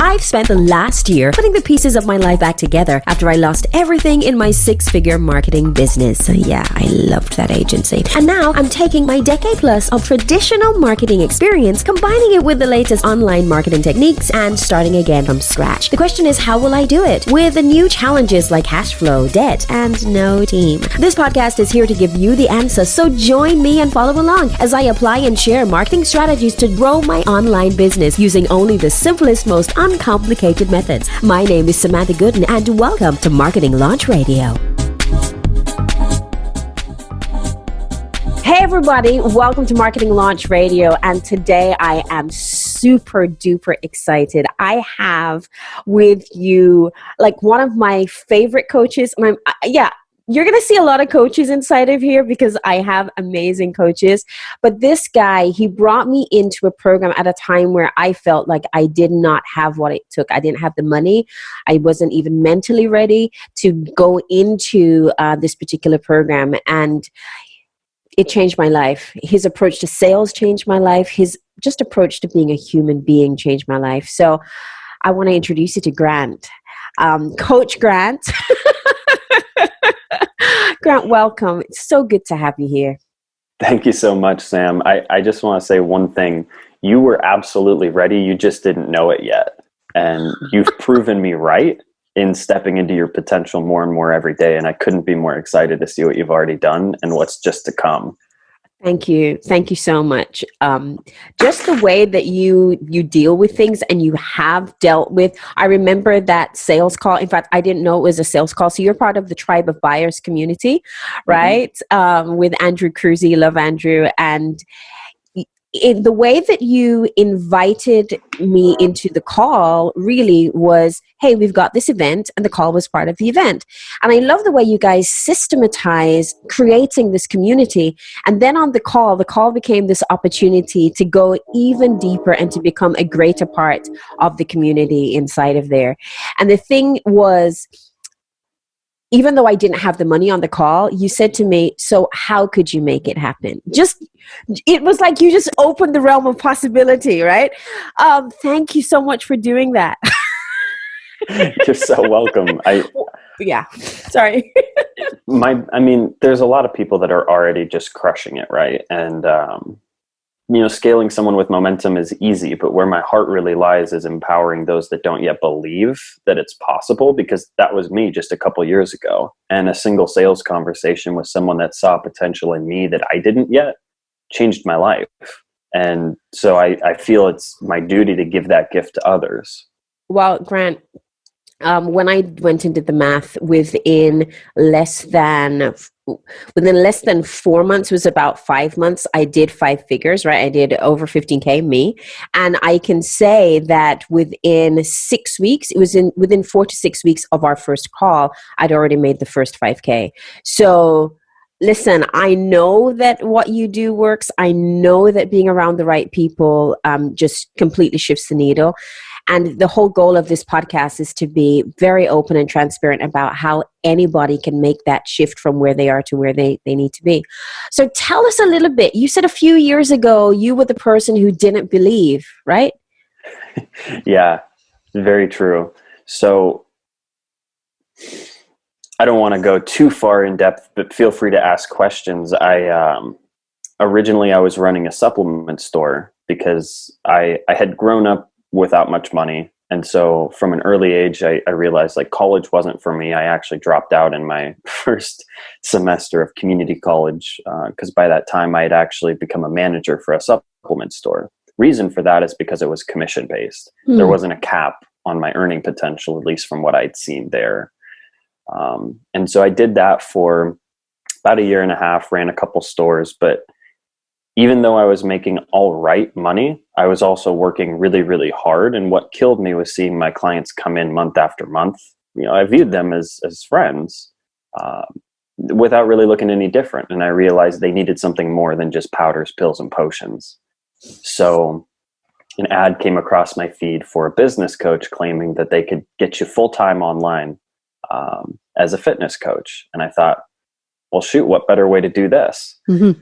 I've spent the last year putting the pieces of my life back together after I lost everything in my 6-figure marketing business. So yeah, I loved that agency. And now I'm taking my decade plus of traditional marketing experience, combining it with the latest online marketing techniques and starting again from scratch. The question is, how will I do it? With the new challenges like cash flow, debt, and no team. This podcast is here to give you the answer, so join me and follow along as I apply and share marketing strategies to grow my online business using only the simplest, most uncomplicated methods. My name is Samantha Gooden, and welcome to Marketing Launch Radio. Hey everybody, welcome to Marketing Launch Radio, and today I am super duper excited. I have with you like one of my favorite coaches, and you're going to see a lot of coaches inside of here because I have amazing coaches. But this guy, he brought me into a program at a time where I felt like I did not have what it took. I didn't have the money. I wasn't even mentally ready to go into this particular program. And it changed my life. His approach to sales changed my life. His just approach to being a human being changed my life. So I want to introduce you to Grant. Coach Grant. Grant, welcome. It's so good to have you here. Thank you so much, Sam. I just want to say one thing. You were absolutely ready. You just didn't know it yet. And you've proven me right in stepping into your potential more and more every day. And I couldn't be more excited to see what you've already done and what's just to come. Thank you. Thank you so much. Just the way that you deal with things and you have dealt with, I remember that sales call. In fact, I didn't know it was a sales call. So you're part of the Tribe of Buyers community, right? Mm-hmm. With Andrew Cruzy. Love Andrew. And the way that you invited me into the call really was, hey, we've got this event, and the call was part of the event. And I love the way you guys systematize creating this community. And then on the call became this opportunity to go even deeper and to become a greater part of the community inside of there. And the thing was, even though I didn't have the money on the call, you said to me, so how could you make it happen? It was like you just opened the realm of possibility, right? Thank you so much for doing that. You're so welcome. Sorry. There's a lot of people that are already just crushing it, right? And, scaling someone with momentum is easy, but where my heart really lies is empowering those that don't yet believe that it's possible, because that was me just a couple years ago. And a single sales conversation with someone that saw potential in me that I didn't yet changed my life. And so I feel it's my duty to give that gift to others. Well, Grant, when I went and did the math, within less than 4 months, it was about 5 months, I did 5 figures, right? I did over 15K, me. And I can say that within 6 weeks, within 4 to 6 weeks of our first call, I'd already made the first 5K. So listen, I know that what you do works. I know that being around the right people just completely shifts the needle. And the whole goal of this podcast is to be very open and transparent about how anybody can make that shift from where they are to where they need to be. So tell us a little bit. You said a few years ago, you were the person who didn't believe, right? Yeah, very true. So I don't want to go too far in depth, but feel free to ask questions. Originally I was running a supplement store because I had grown up without much money. And so from an early age, I realized like college wasn't for me. I actually dropped out in my first semester of community college because by that time I had actually become a manager for a supplement store. Reason for that is because it was commission based. There wasn't a cap on my earning potential, at least from what I'd seen there. And so I did that for about 1.5 years, ran a couple stores, but even though I was making all right money, I was also working really, really hard. And what killed me was seeing my clients come in month after month. I viewed them as friends without really looking any different. And I realized they needed something more than just powders, pills, and potions. So an ad came across my feed for a business coach claiming that they could get you full-time online as a fitness coach. And I thought, well, shoot, what better way to do this? Mm-hmm.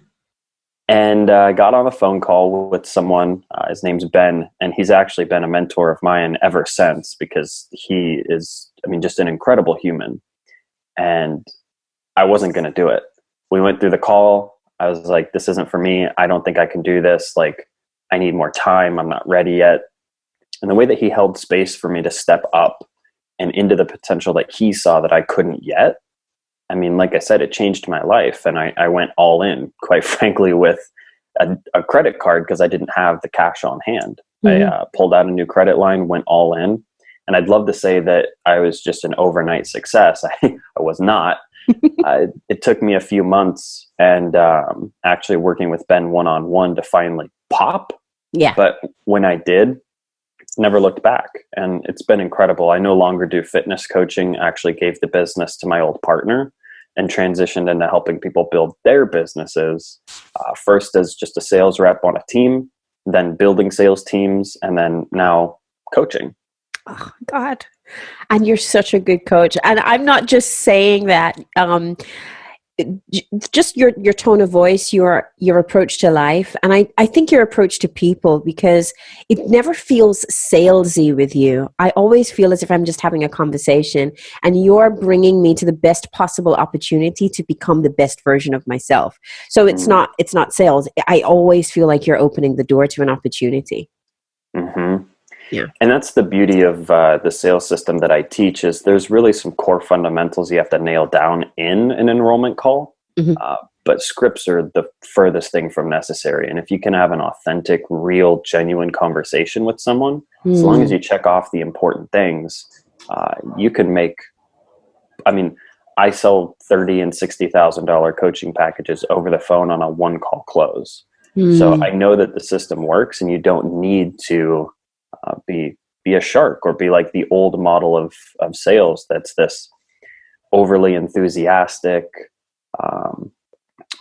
And I got on a phone call with someone. His name's Ben, and he's actually been a mentor of mine ever since, because he is, I mean, just an incredible human. And I wasn't going to do it. We went through the call. I was like, this isn't for me. I don't think I can do this. Like, I need more time. I'm not ready yet. And the way that he held space for me to step up and into the potential that he saw that I couldn't yet, I mean, like I said, it changed my life. And I went all in, quite frankly, with a credit card, because I didn't have the cash on hand. I pulled out a new credit line, went all in. And I'd love to say that I was just an overnight success. I was not. It took me a few months and actually working with Ben one-on-one to finally pop. Yeah. But when I did, never looked back. And it's been incredible. I no longer do fitness coaching. I actually gave the business to my old partner and transitioned into helping people build their businesses. First as just a sales rep on a team, then building sales teams, and then now coaching. Oh, God. And you're such a good coach. And I'm not just saying that. Just your tone of voice, your approach to life, and I think your approach to people, because it never feels salesy with you. I always feel as if I'm just having a conversation, and you're bringing me to the best possible opportunity to become the best version of myself. So it's not sales. I always feel like you're opening the door to an opportunity. Mm-hmm. Yeah. And that's the beauty of the sales system that I teach, is there's really some core fundamentals you have to nail down in an enrollment call. Mm-hmm. But scripts are the furthest thing from necessary. And if you can have an authentic, real, genuine conversation with someone, as long as you check off the important things, you can make, I mean, I sell $30,000 and $60,000 coaching packages over the phone on a one-call close. So I know that the system works, and you don't need to be a shark or be like the old model of sales. That's this overly enthusiastic,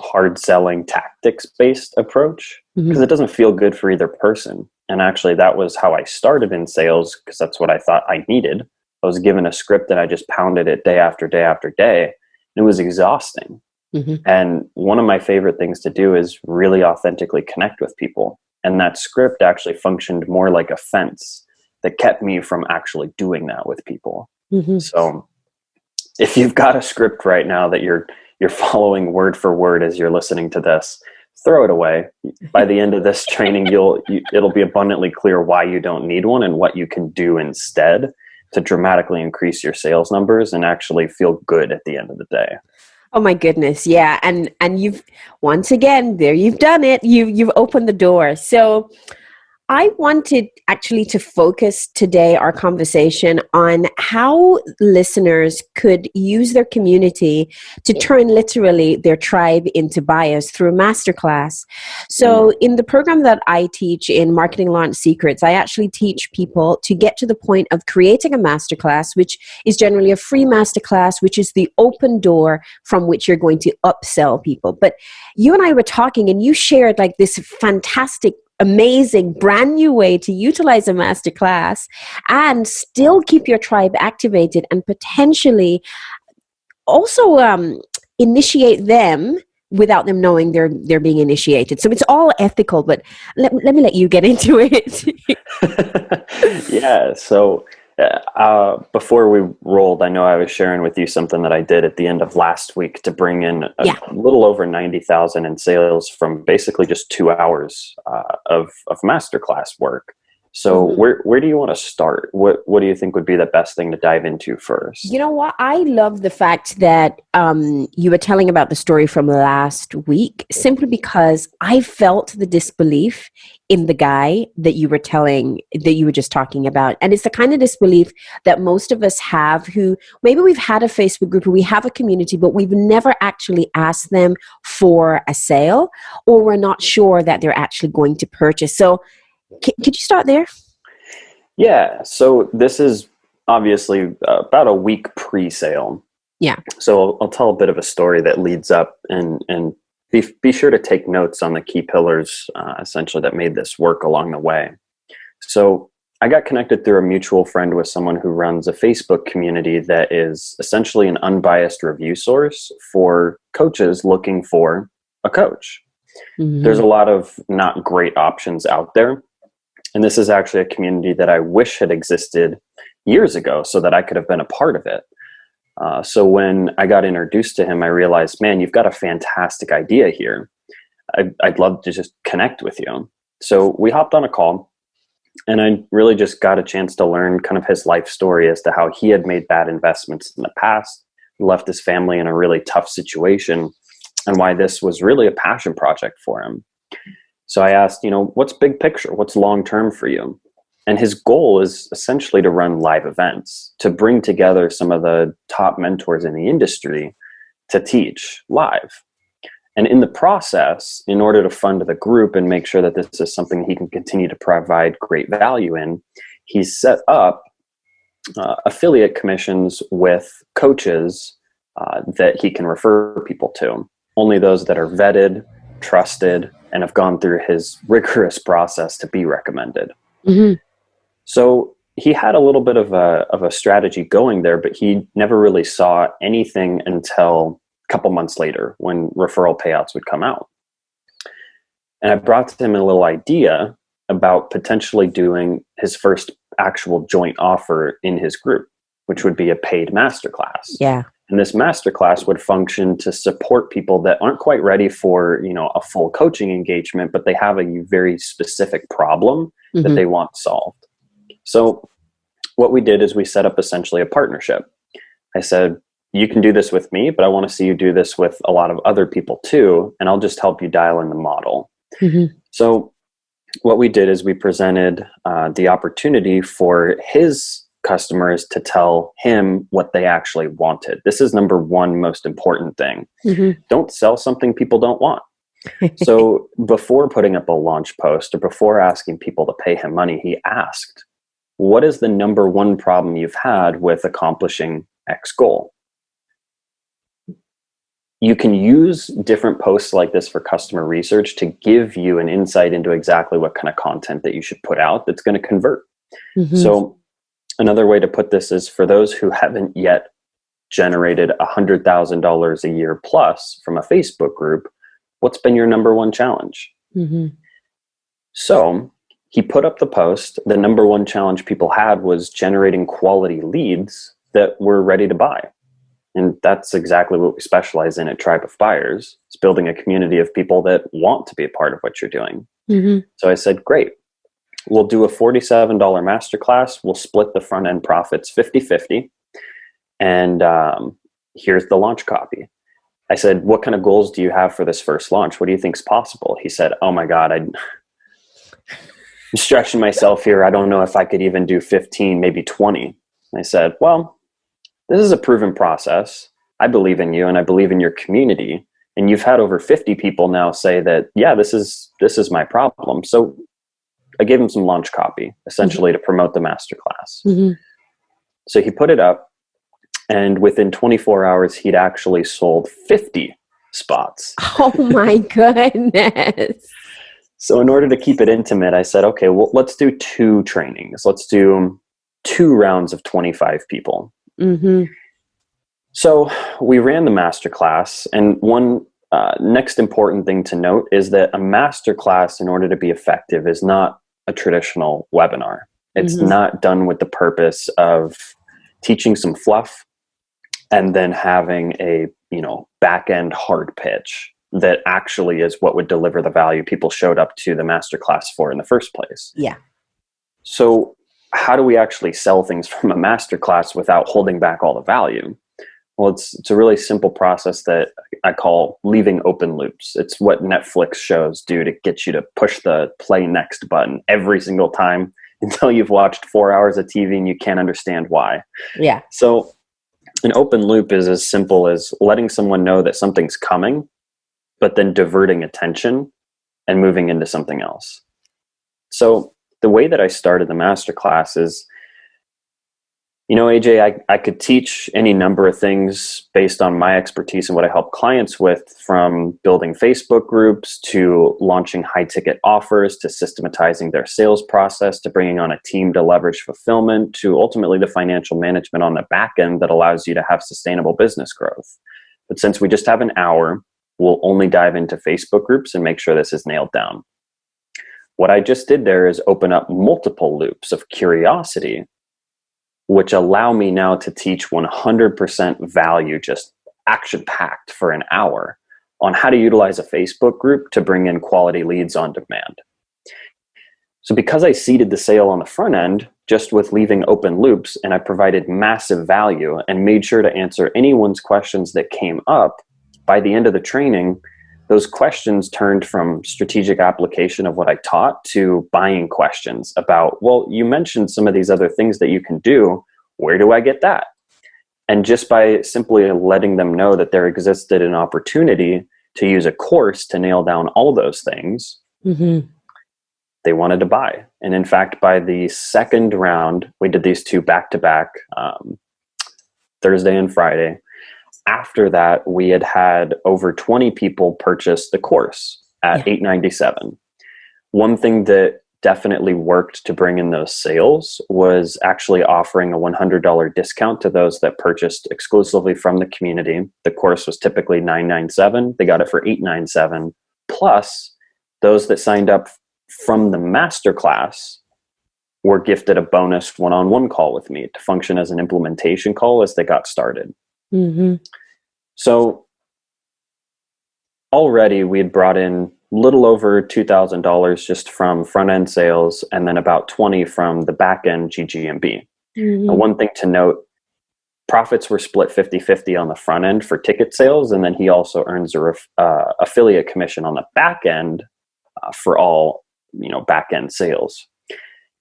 hard selling, tactics based approach, because it doesn't feel good for either person. And actually that was how I started in sales, because that's what I thought I needed. I was given a script and I just pounded it day after day after day. And it was exhausting. And one of my favorite things to do is really authentically connect with people. And that script actually functioned more like a fence that kept me from actually doing that with people. So if you've got a script right now that you're following word for word as you're listening to this, throw it away. By the end of this training, it'll be abundantly clear why you don't need one and what you can do instead to dramatically increase your sales numbers and actually feel good at the end of the day. Oh my goodness. Yeah. And you've, once again, there you've done it. You've opened the door. So I wanted actually to focus today our conversation on how listeners could use their community to turn literally their tribe into buyers through a masterclass. So in the program that I teach in Marketing Launch Secrets, I actually teach people to get to the point of creating a masterclass, which is generally a free masterclass, which is the open door from which you're going to upsell people. But you and I were talking, and you shared like this fantastic, amazing, brand new way to utilize a masterclass and still keep your tribe activated and potentially also initiate them without them knowing they're being initiated. So it's all ethical, but let me let you get into it. Yeah. So before we rolled, I know I was sharing with you something that I did at the end of last week to bring in a little over 90,000 in sales from basically just 2 hours of masterclass work. So where do you want to start? What do you think would be the best thing to dive into first? You know what? I love the fact that you were telling about the story from last week, simply because I felt the disbelief in the guy that you were just talking about. And it's the kind of disbelief that most of us have, who maybe we've had a Facebook group or we have a community, but we've never actually asked them for a sale, or we're not sure that they're actually going to purchase. So could you start there? Yeah. So this is obviously about a week pre-sale. Yeah. So I'll tell a bit of a story that leads up, and be sure to take notes on the key pillars, essentially, that made this work along the way. So I got connected through a mutual friend with someone who runs a Facebook community that is essentially an unbiased review source for coaches looking for a coach. There's a lot of not great options out there. And this is actually a community that I wish had existed years ago so that I could have been a part of it. So when I got introduced to him, I realized, man, you've got a fantastic idea here. I'd love to just connect with you. So we hopped on a call, and I really just got a chance to learn kind of his life story as to how he had made bad investments in the past, left his family in a really tough situation, and why this was really a passion project for him. So I asked, what's big picture? What's long-term for you? And his goal is essentially to run live events, to bring together some of the top mentors in the industry to teach live. And in the process, in order to fund the group and make sure that this is something he can continue to provide great value in, he's set up affiliate commissions with coaches that he can refer people to. Only those that are vetted, trusted, and have gone through his rigorous process to be recommended. So he had a little bit of a strategy going there, but he never really saw anything until a couple months later when referral payouts would come out. And I brought to him a little idea about potentially doing his first actual joint offer in his group, which would be a paid masterclass. Yeah. And this masterclass would function to support people that aren't quite ready for, a full coaching engagement, but they have a very specific problem that they want solved. So what we did is we set up essentially a partnership. I said, you can do this with me, but I want to see you do this with a lot of other people too, and I'll just help you dial in the model. So what we did is we presented the opportunity for his customers to tell him what they actually wanted. This is number one most important thing. Don't sell something people don't want. So before putting up a launch post or before asking people to pay him money, he asked, what is the number one problem you've had with accomplishing X goal? You can use different posts like this for customer research to give you an insight into exactly what kind of content that you should put out that's going to convert. So another way to put this is for those who haven't yet generated $100,000 a year plus from a Facebook group, what's been your number one challenge? So he put up the post. The number one challenge people had was generating quality leads that were ready to buy. And that's exactly what we specialize in at Tribe of Buyers. It's building a community of people that want to be a part of what you're doing. So I said, great. We'll do a $47 masterclass. We'll split the front end profits 50-50. And here's the launch copy. I said, what kind of goals do you have for this first launch? What do you think is possible? He said, oh my God, I'm stretching myself here. I don't know if I could even do 15, maybe 20. And I said, well, this is a proven process. I believe in you and I believe in your community. And you've had over 50 people now say that, yeah, this is my problem. So I gave him some launch copy, essentially to promote the masterclass. So he put it up, and within 24 hours, he'd actually sold 50 spots. Oh my goodness. So in order to keep it intimate, I said, okay, well, let's do 2 trainings. Let's do 2 rounds of 25 people. So we ran the masterclass, and one next important thing to note is that a masterclass, in order to be effective, is not a traditional webinar. It's not done with the purpose of teaching some fluff and then having a, back-end hard pitch that actually is what would deliver the value people showed up to the masterclass for in the first place. Yeah. So how do we actually sell things from a masterclass without holding back all the value? Well, it's a really simple process that I call leaving open loops. It's what Netflix shows do to get you to push the play next button every single time until you've watched 4 hours of TV and you can't understand why. Yeah. So an open loop is as simple as letting someone know that something's coming, but then diverting attention and moving into something else. So the way that I started the masterclass is, AJ, I could teach any number of things based on my expertise and what I help clients with, from building Facebook groups to launching high ticket offers to systematizing their sales process to bringing on a team to leverage fulfillment to ultimately the financial management on the back end that allows you to have sustainable business growth. But since we just have an hour, we'll only dive into Facebook groups and make sure this is nailed down. What I just did there is open up multiple loops of curiosity, which allow me now to teach 100% value, just action packed for an hour, on how to utilize a Facebook group to bring in quality leads on demand. So because I seeded the sale on the front end, just with leaving open loops, and I provided massive value and made sure to answer anyone's questions that came up, by the end of the training, those questions turned from strategic application of what I taught to buying questions about, well, you mentioned some of these other things that you can do. Where do I get that? And just by simply letting them know that there existed an opportunity to use a course to nail down all those things, they wanted to buy. And in fact, by the second round, we did these two back-to-back, Thursday and Friday. After that, we had over 20 people purchase the course at $897. One thing that definitely worked to bring in those sales was actually offering a $100 discount to those that purchased exclusively from the community. The course was typically $997. They got it for $897. Plus, those that signed up from the masterclass were gifted a bonus one-on-one call with me to function as an implementation call as they got started. So already we had brought in little over $2,000 just from front-end sales, and then about 20 from the back-end GGMB. Now, one thing to note, profits were split 50-50 on the front end for ticket sales, and then he also earns a affiliate commission on the back end for all back-end sales.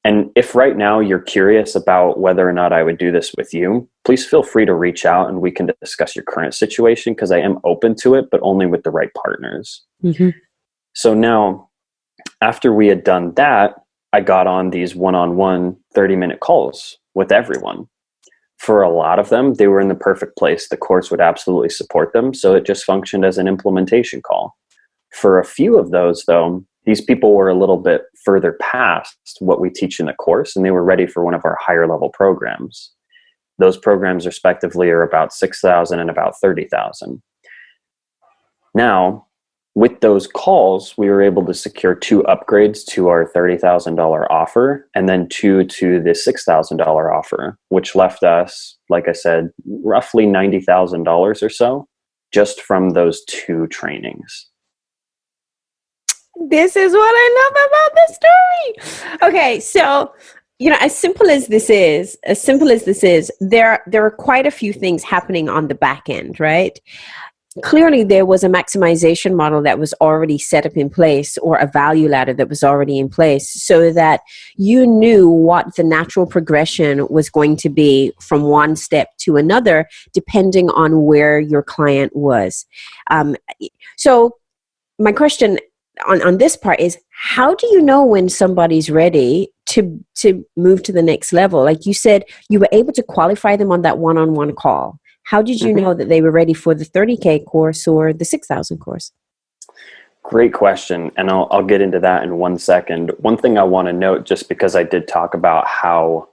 And if right now you're curious about whether or not I would do this with you, please feel free to reach out and we can discuss your current situation, because I am open to it, but only with the right partners. So now, after we had done that, I got on these one-on-one 30-minute calls with everyone. For a lot of them, they were in the perfect place. The course would absolutely support them, so it just functioned as an implementation call. For a few of those, though, these people were a little bit further past what we teach in the course, and they were ready for one of our higher level programs. Those programs respectively are about $6,000 and about $30,000. Now, with those calls, we were able to secure 2 upgrades to our $30,000 offer, and then 2 to the $6,000 offer, which left us, like I said, roughly $90,000 or so just from those 2 trainings. This is what I love about this story. Okay, so as simple as this is, there are quite a few things happening on the back end, right? Clearly, there was a maximization model that was already set up in place, or a value ladder that was already in place, so that you knew what the natural progression was going to be from one step to another, depending on where your client was. So my question on this part is, how do you know when somebody's ready to move to the next level? Like you said, you were able to qualify them on that one-on-one call. How did you know that they were ready for the 30K course or the 6,000 course? Great question. And I'll get into that in one second. One thing I want to note, just because I did talk about how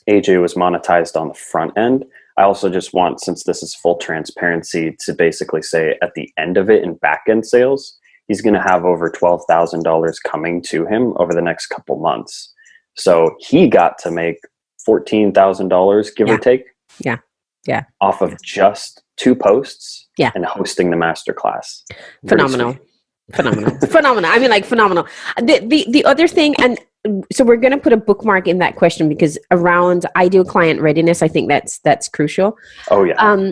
AJ was monetized on the front end, I also just want, since this is full transparency, to basically say at the end of it in back-end sales, he's going to have over $12,000 coming to him over the next couple months. So he got to make $14,000, give or take. Off of just 2 posts and hosting the masterclass. Phenomenal. I mean, like, phenomenal. The other thing, and so we're going to put a bookmark in that question, because around ideal client readiness, I think that's crucial. Oh yeah.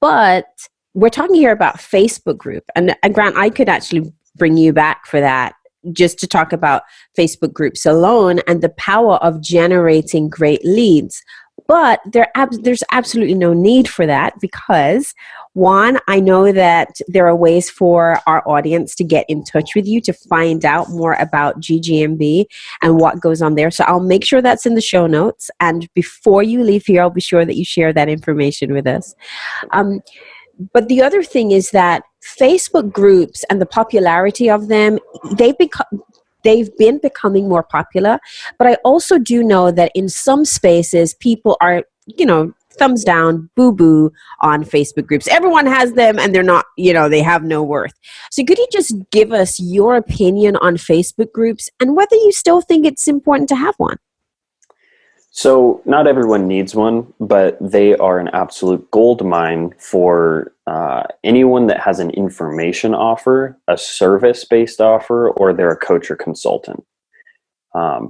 But we're talking here about Facebook group, and Grant, I could actually bring you back for that, just to talk about Facebook groups alone and the power of generating great leads. But there's absolutely no need for that, because one, I know that there are ways for our audience to get in touch with you to find out more about GGMB and what goes on there. So I'll make sure that's in the show notes. And before you leave here, I'll be sure that you share that information with us. But the other thing is that Facebook groups and the popularity of them, they've been becoming more popular. But I also do know that in some spaces, people are, thumbs down, boo boo on Facebook groups. Everyone has them and they're not, they have no worth. So could you just give us your opinion on Facebook groups and whether you still think it's important to have one? So not everyone needs one, but they are an absolute gold mine for anyone that has an information offer, a service-based offer, or they're a coach or consultant.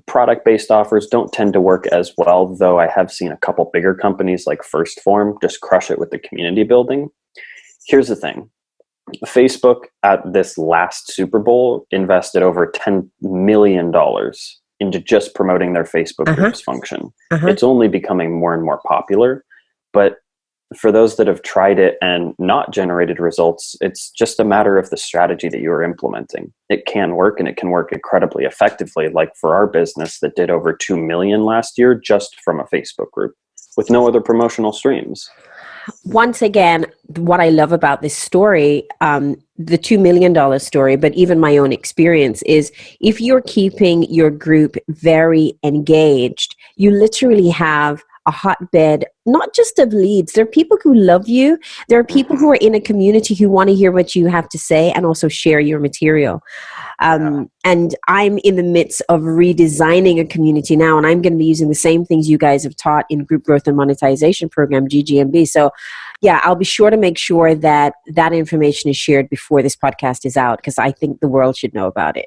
Product-based offers don't tend to work as well, though I have seen a couple bigger companies like First Form just crush it with the community building. Here's the thing. Facebook at this last Super Bowl invested over $10 million into just promoting their Facebook groups function. It's only becoming more and more popular, but for those that have tried it and not generated results, it's just a matter of the strategy that you're implementing. It can work, and it can work incredibly effectively, like for our business that did over 2 million last year just from a Facebook group with no other promotional streams. Once again, what I love about this story, the $2 million story, but even my own experience is if you're keeping your group very engaged, you literally have a hotbed, not just of leads. There are people who love you. There are people who are in a community who want to hear what you have to say and also share your material. And I'm in the midst of redesigning a community now, and I'm going to be using the same things you guys have taught in Group Growth and Monetization Program, GGMB. So yeah, I'll be sure to make sure that that information is shared before this podcast is out, because I think the world should know about it.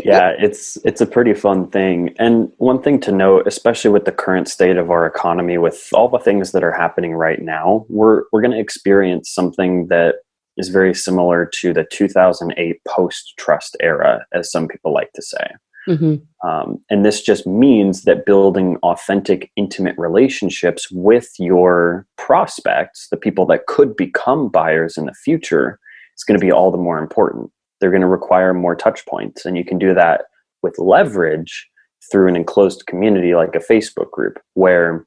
Yeah, it's a pretty fun thing. And one thing to note, especially with the current state of our economy, with all the things that are happening right now, we're going to experience something that is very similar to the 2008 post-trust era, as some people like to say. And this just means that building authentic, intimate relationships with your prospects, the people that could become buyers in the future, is going to be all the more important. They're going to require more touch points, and you can do that with leverage through an enclosed community like a Facebook group, where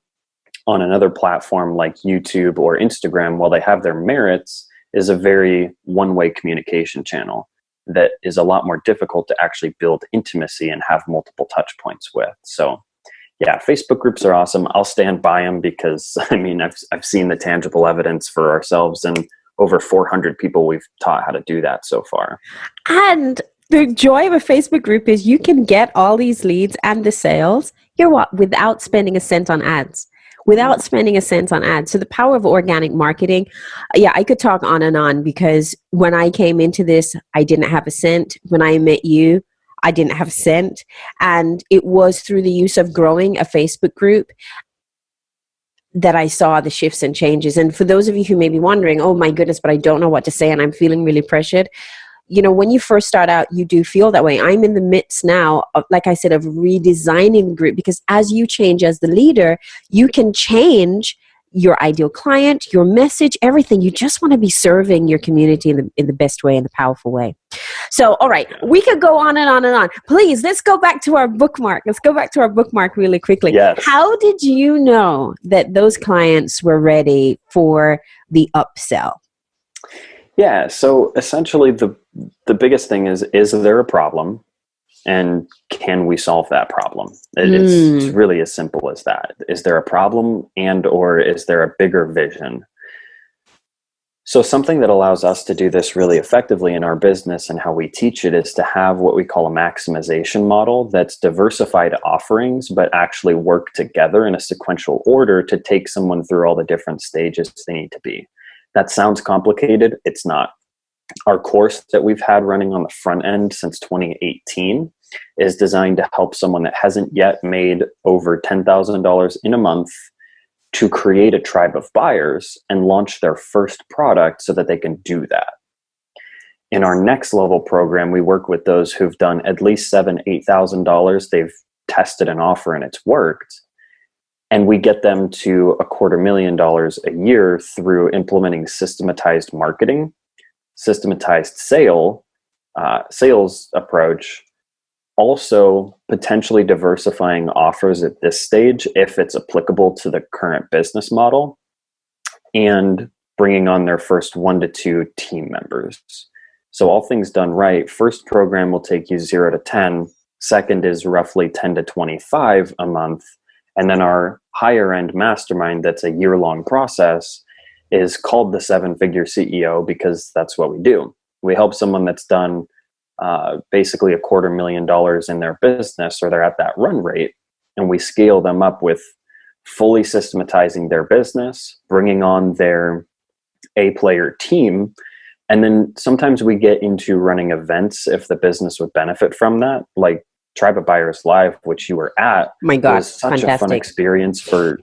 on another platform like YouTube or Instagram, while they have their merits, is a very one-way communication channel that is a lot more difficult to actually build intimacy and have multiple touch points with. So yeah, Facebook groups are awesome. I'll stand by them because I've seen the tangible evidence for ourselves, and over 400 people we've taught how to do that so far. And the joy of a Facebook group is you can get all these leads and the sales, without spending a cent on ads. So the power of organic marketing, I could talk on and on, because when I came into this, I didn't have a cent. When I met you, I didn't have a cent. And it was through the use of growing a Facebook group that I saw the shifts and changes. And for those of you who may be wondering, oh my goodness, but I don't know what to say and I'm feeling really pressured. When you first start out, you do feel that way. I'm in the midst now of, like I said, of redesigning the group, because as you change as the leader, you can change your ideal client, your message, everything. You just want to be serving your community in the best way, in the powerful way. So, all right, we could go on and on and on. Please, let's go back to our bookmark. Really quickly. Yes. How did you know that those clients were ready for the upsell? Yeah, so essentially the biggest thing is there a problem, and can we solve that problem? It's really as simple as that. Is there a problem, and or is there a bigger vision? So something that allows us to do this really effectively in our business and how we teach it is to have what we call a maximization model that's diversified offerings, but actually work together in a sequential order to take someone through all the different stages they need to be. That sounds complicated. It's not. Our course that we've had running on the front end since 2018 is designed to help someone that hasn't yet made over $10,000 in a month to create a tribe of buyers and launch their first product so that they can do that. In our next level program, we work with those who've done at least $7,000, $8,000. They've tested an offer and it's worked. And we get them to $250,000 a year through implementing systematized marketing, systematized sales approach, also potentially diversifying offers at this stage if it's applicable to the current business model, and bringing on their first 1 to 2 team members. So all things done right, first program will take you 0 to 10. Second is roughly 10 to 25 a month. And then our higher end mastermind, that's a year-long process, is called the Seven-Figure CEO because that's what we do. We help someone that's done basically $250,000 in their business, or they're at that run rate, and we scale them up with fully systematizing their business, bringing on their A-player team. And then sometimes we get into running events if the business would benefit from that, like Tribe of Buyers Live, which you were at. My God, was such fantastic. a fun experience for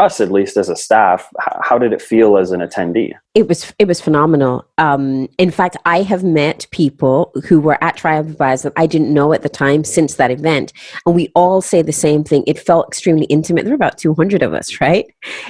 us, at least as a staff. How did it feel as an attendee? It was phenomenal. In fact, I have met people who were at Tribe of Buyers that I didn't know at the time since that event. And we all say the same thing. It felt extremely intimate. There were about 200 of us, right?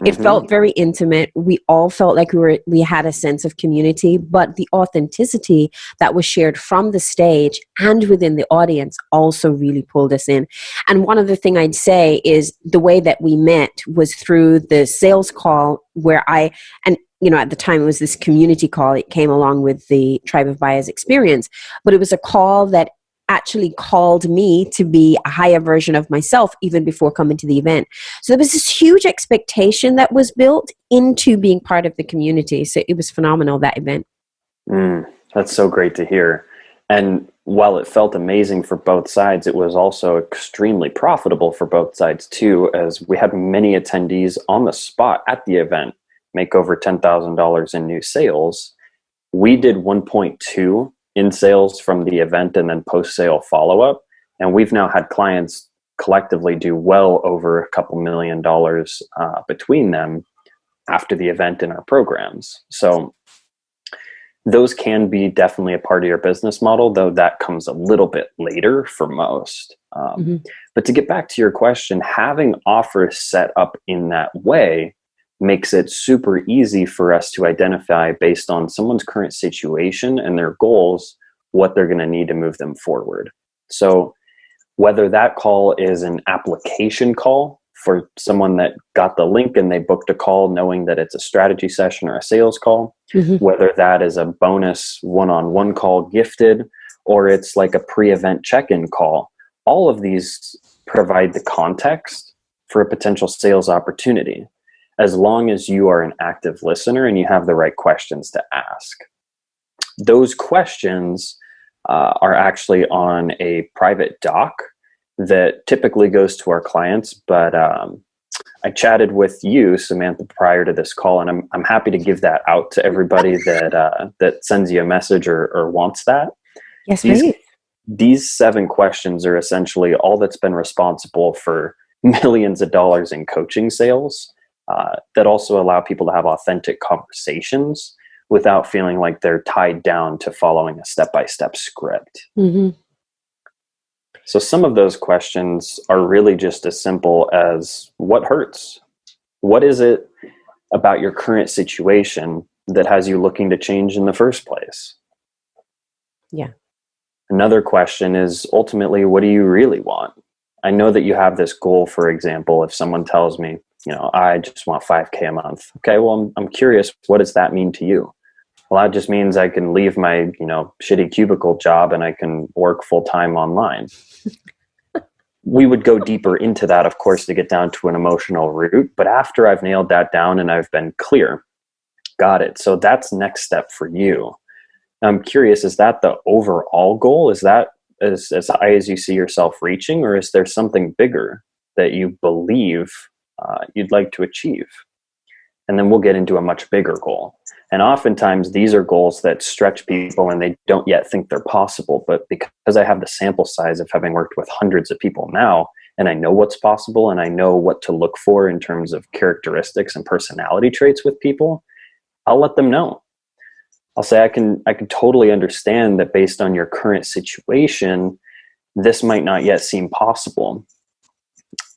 It felt very intimate. We all felt like we had a sense of community, but the authenticity that was shared from the stage and within the audience also really pulled us in. And one other thing I'd say is the way that we met was through the sales call where at the time it was this community call. It came along with the Tribe of Buyers experience, but it was a call that actually called me to be a higher version of myself even before coming to the event. So there was this huge expectation that was built into being part of the community. So it was phenomenal, that event. That's so great to hear. And while it felt amazing for both sides, it was also extremely profitable for both sides too, as we had many attendees on the spot at the event make over $10,000 in new sales. We did 1.2 in sales from the event and then post-sale follow-up. And we've now had clients collectively do well over a couple $1 million between them after the event in our programs. So those can be definitely a part of your business model, though that comes a little bit later for most. But to get back to your question, having offers set up in that way makes it super easy for us to identify, based on someone's current situation and their goals, what they're going to need to move them forward. So whether that call is an application call for someone that got the link and they booked a call knowing that it's a strategy session or a sales call, whether that is a bonus one-on-one call gifted, or it's like a pre-event check-in call, all of these provide the context for a potential sales opportunity, as long as you are an active listener and you have the right questions to ask. Those questions are actually on a private doc that typically goes to our clients, but I chatted with you, Samantha, prior to this call, and I'm happy to give that out to everybody that sends you a message or wants that. Yes, please. These 7 questions are essentially all that's been responsible for millions of dollars in coaching sales, that also allow people to have authentic conversations without feeling like they're tied down to following a step-by-step script. So some of those questions are really just as simple as, what hurts? What is it about your current situation that has you looking to change in the first place? Yeah. Another question is, ultimately, what do you really want? I know that you have this goal, for example, if someone tells me, I just want 5K a month. Okay, well, I'm curious, what does that mean to you? Well, that just means I can leave my, shitty cubicle job and I can work full time online. We would go deeper into that, of course, to get down to an emotional root. But after I've nailed that down and I've been clear, got it. So that's next step for you. I'm curious, is that the overall goal? Is that as high as you see yourself reaching, or is there something bigger that you believe you'd like to achieve? And then we'll get into a much bigger goal. And oftentimes these are goals that stretch people and they don't yet think they're possible. But because I have the sample size of having worked with hundreds of people now, and I know what's possible and I know what to look for in terms of characteristics and personality traits with people, I'll let them know. I'll say, I can totally understand that based on your current situation, this might not yet seem possible.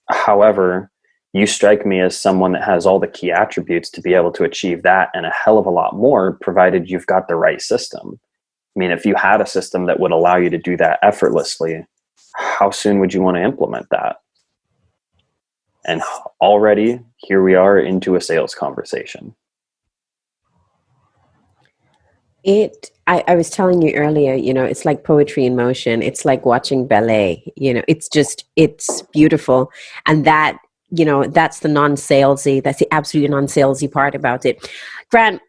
However, you strike me as someone that has all the key attributes to be able to achieve that and a hell of a lot more, provided you've got the right system. I mean, if you had a system that would allow you to do that effortlessly, how soon would you want to implement that? And already here we are into a sales conversation. I was telling you earlier, it's like poetry in motion. It's like watching ballet, it's beautiful. And that, that's the non-salesy, that's the absolute non-salesy part about it. Grant,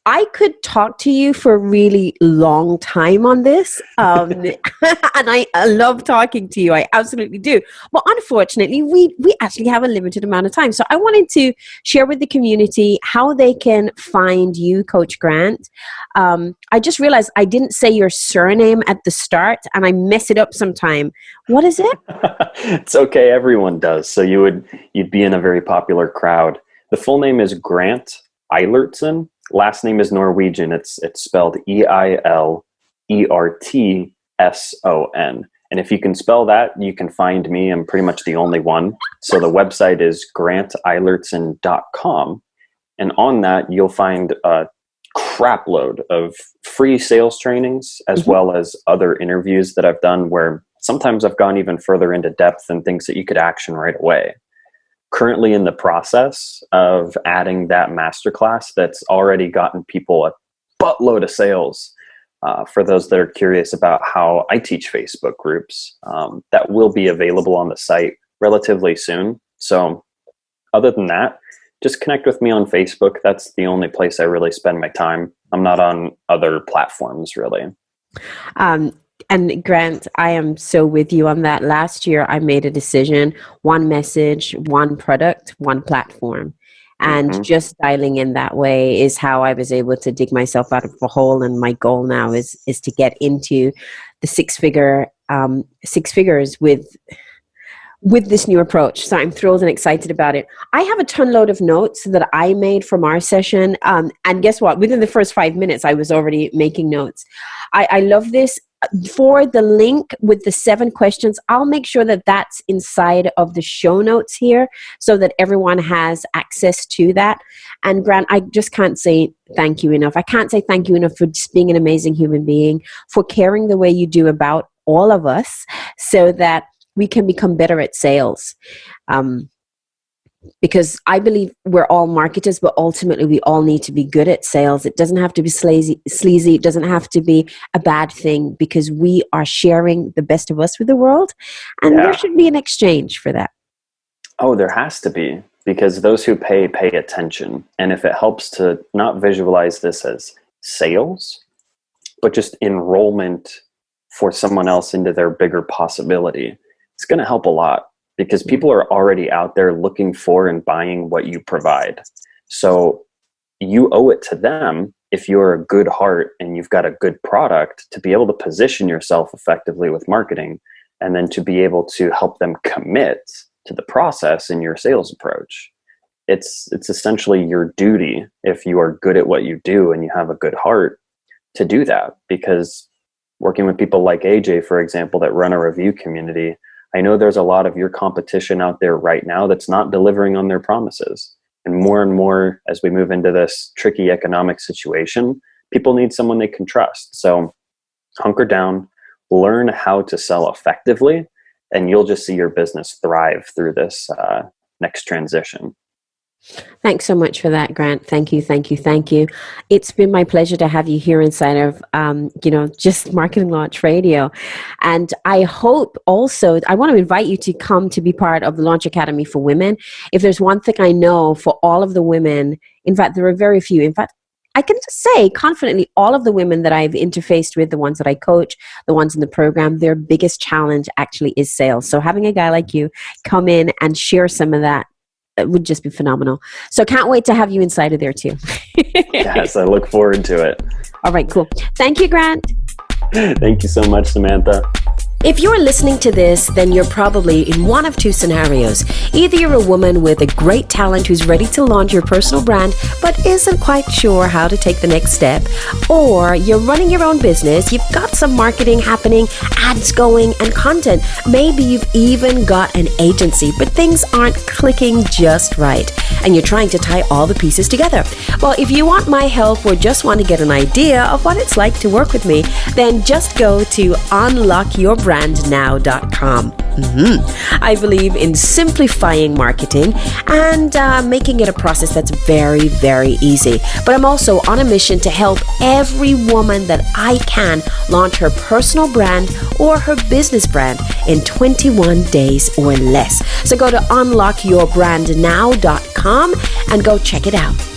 I could talk to you for a really long time on this. And I love talking to you. I absolutely do. But unfortunately, we actually have a limited amount of time. So I wanted to share with the community how they can find you, Coach Grant. I just realized I didn't say your surname at the start and I mess it up sometime. What is it? It's okay. Everyone does. So you'd be in a very popular crowd. The full name is Grant Ellertson. Last name is Norwegian. It's spelled Eilertson. And if you can spell that, you can find me. I'm pretty much the only one. So the website is grantellertson.com. And on that, you'll find a crap load of free sales trainings, as well as other interviews that I've done where sometimes I've gone even further into depth and things that you could action right away. Currently in the process of adding that masterclass that's already gotten people a buttload of sales. For those that are curious about how I teach Facebook groups, that will be available on the site relatively soon. So other than that, just connect with me on Facebook. That's the only place I really spend my time. I'm not on other platforms really. And Grant, I am so with you on that. Last year, I made a decision, one message, one product, one platform. And just dialing in that way is how I was able to dig myself out of a hole. And my goal now is to get into the six figures with this new approach. So I'm thrilled and excited about it. I have a ton load of notes that I made from our session. And guess what? Within the first 5 minutes, I was already making notes. I love this. For the link with the 7 questions, I'll make sure that that's inside of the show notes here so that everyone has access to that. And Grant, I just can't say thank you enough. I can't say thank you enough for just being an amazing human being, for caring the way you do about all of us so that we can become better at sales. Because I believe we're all marketers, but ultimately we all need to be good at sales. It doesn't have to be sleazy. It doesn't have to be a bad thing because we are sharing the best of us with the world. And there should be an exchange for that. Oh, there has to be, because those who pay attention. And if it helps to not visualize this as sales, but just enrollment for someone else into their bigger possibility, it's going to help a lot. Because people are already out there looking for and buying what you provide. So you owe it to them, if you're a good heart and you've got a good product, to be able to position yourself effectively with marketing, and then to be able to help them commit to the process in your sales approach. It's essentially your duty, if you are good at what you do and you have a good heart, to do that. Because working with people like AJ, for example, that run a review community, I know there's a lot of your competition out there right now that's not delivering on their promises. And more, as we move into this tricky economic situation, people need someone they can trust. So hunker down, learn how to sell effectively, and you'll just see your business thrive through this next transition. Thanks so much for that, Grant. Thank you. It's been my pleasure to have you here inside of, just Marketing Launch Radio. And I hope also, I want to invite you to come to be part of the Launch Academy for Women. If there's one thing I know for all of the women, in fact, there are very few. In fact, I can just say confidently, all of the women that I've interfaced with, the ones that I coach, the ones in the program, their biggest challenge actually is sales. So having a guy like you come in and share some of that, it would just be phenomenal. So can't wait to have you inside of there too. Yes, I look forward to it. All right, cool. Thank you, Grant. Thank you so much, Samantha. If you're listening to this, then you're probably in one of two scenarios. Either you're a woman with a great talent who's ready to launch your personal brand, but isn't quite sure how to take the next step, or you're running your own business, you've got some marketing happening, ads going, and content. Maybe you've even got an agency, but things aren't clicking just right, and you're trying to tie all the pieces together. Well, if you want my help or just want to get an idea of what it's like to work with me, then just go to unlockyourbrandnow.com. I believe in simplifying marketing and making it a process that's very, very easy. But I'm also on a mission to help every woman that I can launch her personal brand or her business brand in 21 days or less. So go to unlockyourbrandnow.com and go check it out.